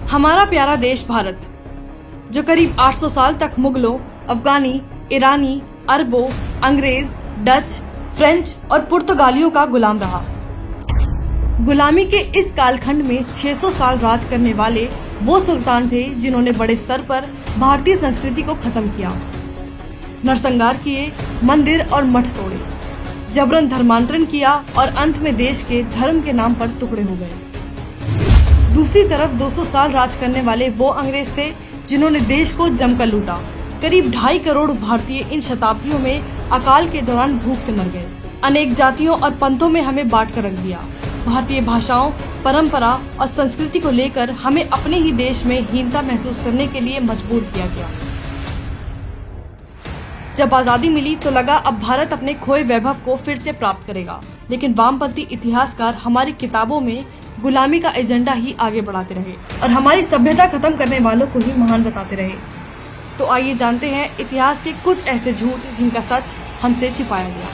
हमारा प्यारा देश भारत, जो करीब 800 साल तक मुगलों, अफगानी, ईरानी, अरबों, अंग्रेज, डच, फ्रेंच और पुर्तगालियों का गुलाम रहा। गुलामी के इस कालखंड में 600 साल राज करने वाले वो सुल्तान थे जिन्होंने बड़े स्तर पर भारतीय संस्कृति को खत्म किया, नरसंहार किए, मंदिर और मठ तोड़े, जबरन धर्मांतरण किया और अंत में देश के धर्म के नाम पर टुकड़े हो गए। दूसरी तरफ 200 साल राज करने वाले वो अंग्रेज थे जिन्होंने देश को जमकर लूटा। करीब 2.5 करोड़ भारतीय इन शताब्दियों में अकाल के दौरान भूख से मर गए। अनेक जातियों और पंथों में हमें बांट कर रख दिया। भारतीय भाषाओं, परंपरा और संस्कृति को लेकर हमें अपने ही देश में हीनता महसूस करने के लिए मजबूर किया गया। जब आजादी मिली तो लगा अब भारत अपने खोए वैभव को फिर से प्राप्त करेगा, लेकिन वामपंथी इतिहासकार हमारी किताबों में गुलामी का एजेंडा ही आगे बढ़ाते रहे और हमारी सभ्यता खत्म करने वालों को ही महान बताते रहे। तो आइए जानते हैं इतिहास के कुछ ऐसे झूठ जिनका सच हमसे छिपाया गया।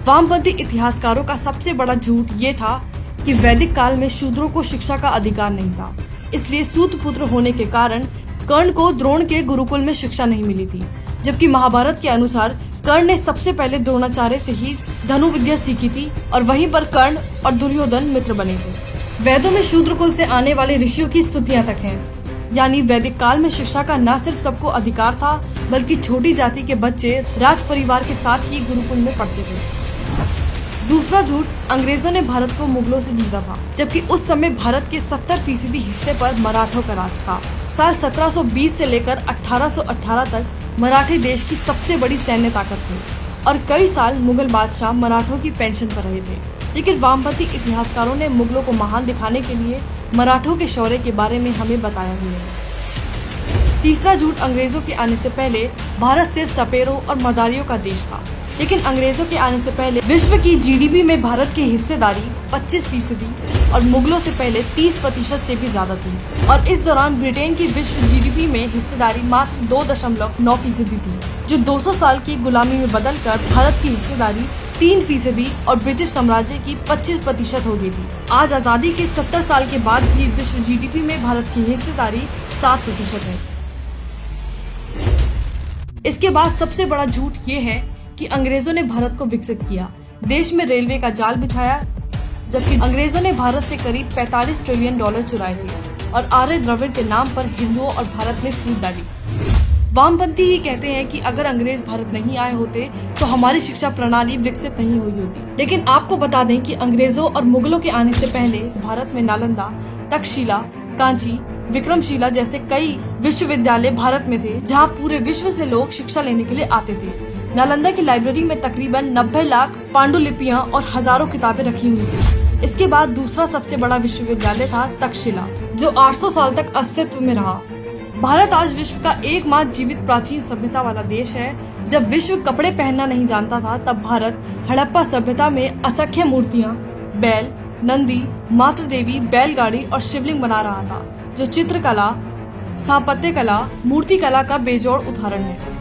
वामपंथी इतिहासकारों का सबसे बड़ा झूठ ये था कि वैदिक काल में शूद्रों को शिक्षा का अधिकार नहीं था, इसलिए सूत पुत्र होने के कारण कर्ण को द्रोण के गुरुकुल में शिक्षा नहीं मिली थी, जबकि महाभारत के अनुसार कर्ण ने सबसे पहले द्रोणाचार्य से ही धनुर्विद्या सीखी थी और वहीं पर कर्ण और दुर्योधन मित्र बने थे। वेदों में शूद्र कुल से आने वाले ऋषियों की स्तुतियां तक हैं, यानी वैदिक काल में शिक्षा का न सिर्फ सबको अधिकार था, बल्कि छोटी जाति के बच्चे राज परिवार के साथ ही गुरुकुल में पढ़ते थे। दूसरा झूठ, अंग्रेजों ने भारत को मुगलों से जीता था, जबकि उस समय भारत के 70% हिस्से पर मराठों का राज था। साल 1720 से लेकर 1818 तक मराठी देश की सबसे बड़ी सैन्य ताकत थी और कई साल मुगल बादशाह मराठों की पेंशन पर रहे थे। लेकिन वामपंथी इतिहासकारों ने मुगलों को महान दिखाने के लिए मराठों के शौर्य के बारे में हमें बताया ही नहीं। तीसरा झूठ, अंग्रेजों के आने से पहले भारत सिर्फ सपेरों और मदारियों का देश था, लेकिन अंग्रेजों के आने से पहले विश्व की जीडीपी में भारत की हिस्सेदारी 25% और मुगलों से पहले 30% से भी ज्यादा थी। और इस दौरान ब्रिटेन की विश्व जीडीपी में हिस्सेदारी मात्र 2.9% थी, जो 200 साल की गुलामी में बदलकर भारत की हिस्सेदारी 3% और ब्रिटिश साम्राज्य की 25% हो गई थी। आज आजादी के 70 साल के बाद भी विश्व जीडीपी में भारत की हिस्सेदारी 7% है। इसके बाद सबसे बड़ा झूठ ये है कि अंग्रेजों ने भारत को विकसित किया, देश में रेलवे का जाल बिछाया, जबकि अंग्रेजों ने भारत से करीब $45 ट्रिलियन चुराए थे और आर्य द्रविड़ के नाम पर हिंदुओं और भारत में फूट डाली। वामपंथी ही कहते हैं कि अगर अंग्रेज भारत नहीं आए होते तो हमारी शिक्षा प्रणाली विकसित नहीं हुई होती। लेकिन आपको बता दें कि अंग्रेजों और मुगलों के आने से पहले भारत में नालंदा, तक्षशिला, कांची, विक्रमशिला जैसे कई विश्वविद्यालय भारत में थे, जहाँ पूरे विश्व से लोग शिक्षा लेने के लिए आते थे। नालंदा की लाइब्रेरी में तकरीबन 90 लाख पांडुलिपियां और हजारों किताबें रखी हुई थी। इसके बाद दूसरा सबसे बड़ा विश्वविद्यालय था तक्षशिला, जो 800 साल तक अस्तित्व में रहा। भारत आज विश्व का एकमात्र जीवित प्राचीन सभ्यता वाला देश है। जब विश्व कपड़े पहनना नहीं जानता था, तब भारत हड़प्पा सभ्यता में असंख्य मूर्तियां, बैल, नंदी, मातृ देवी, बैलगाड़ी और शिवलिंग बना रहा था, जो चित्रकला, स्थापत्य कला, मूर्ति कला का बेजोड़ उदाहरण है।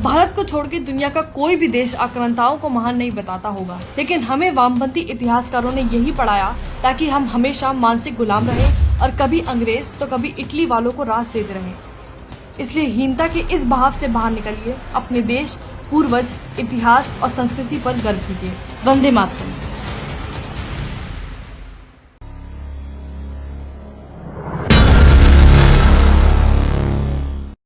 भारत को छोड़ के दुनिया का कोई भी देश आक्रांताओं को महान नहीं बताता होगा, लेकिन हमें वामपंथी इतिहासकारों ने यही पढ़ाया ताकि हम हमेशा मानसिक गुलाम रहे और कभी अंग्रेज तो कभी इटली वालों को राज देते रहे। इसलिए हीनता के इस बहाव से बाहर निकलिए, अपने देश, पूर्वज, इतिहास और संस्कृति पर गर्व कीजिए। वंदे मातरम।